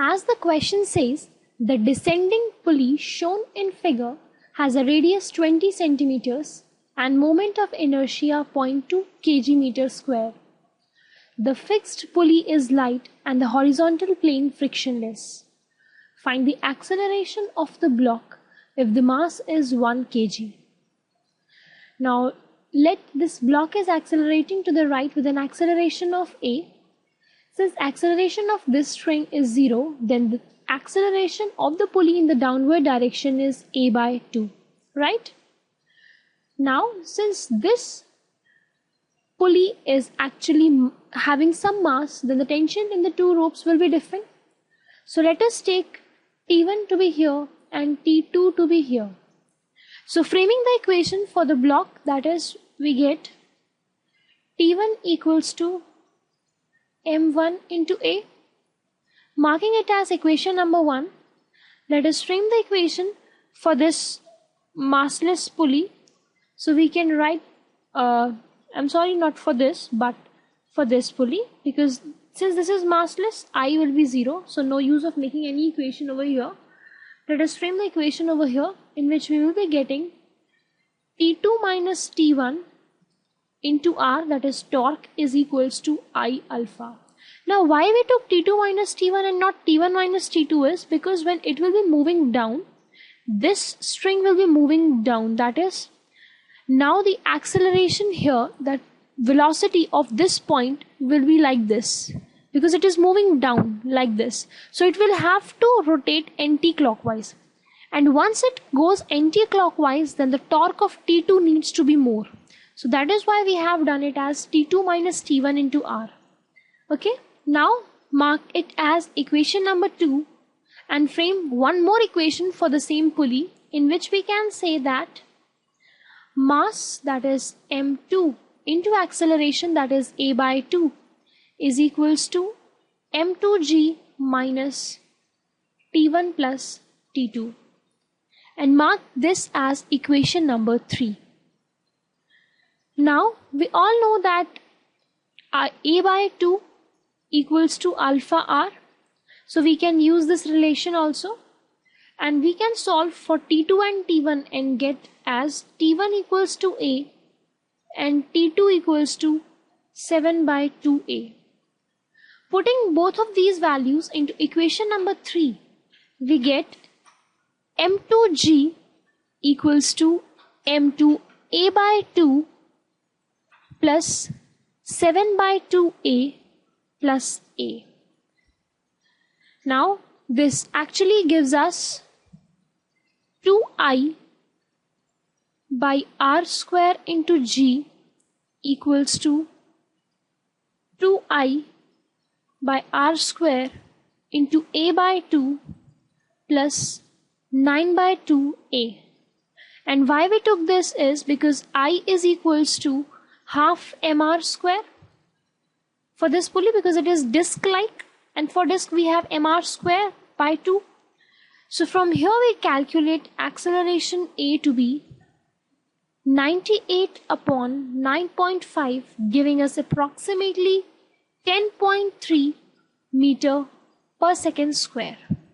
As the question says, the descending pulley shown in figure has a radius 20 centimeters and moment of inertia 0.2 kg meter square. The fixed pulley is light and the horizontal plane frictionless. Find the acceleration of the block if the mass is 1 kg. Now let this block is accelerating to the right with an acceleration of a. Since acceleration of this string is 0, then the acceleration of the pulley in the downward direction is a by 2, right? Now since this pulley is actually having some mass, then the tension in the two ropes will be different. So let us take T1 to be here and T2 to be here. So framing the equation for the block, that is, we get T1 equals to M1 into A. Marking it as equation number 1, let us frame the equation for this massless pulley. So we can write, I'm sorry, not for this, but for this pulley, because since this is massless, I will be 0, so no use of making any equation over here. Let us frame the equation over here, in which we will be getting T2 minus T1 into R, that is torque, is equals to I alpha. Now why we took T2 minus T1 and not T1 minus T2 is because when it will be moving down, this string will be moving down. That is, now the acceleration here, that velocity of this point will be like this, because it is moving down like this. So it will have to rotate anti-clockwise. And once it goes anti-clockwise, then the torque of T2 needs to be more. So that is why we have done it as T2 minus T1 into R. Okay, now mark it as equation number 2 and frame one more equation for the same pulley, in which we can say that mass, that is M2, into acceleration, that is a by 2, is equals to M2g minus T1 plus T2, and mark this as equation number 3. Now we all know that a by 2 equals to alpha r, so we can use this relation also, and we can solve for T2 and T1 and get as T1 equals to a and T2 equals to 7 by 2a. Putting both of these values into equation number 3, we get M2g equals to M2a by 2 plus 7 by 2a plus a. Now this actually gives us 2i by r square into g equals to 2i by r square into a by 2 plus 9 by 2a. And why we took this is because I is equals to half mr square for this pulley, because it is disc like, and for disc we have mr square by 2. So from here we calculate acceleration A to be 98 upon 9.5, giving us approximately 10.3 meter per second square.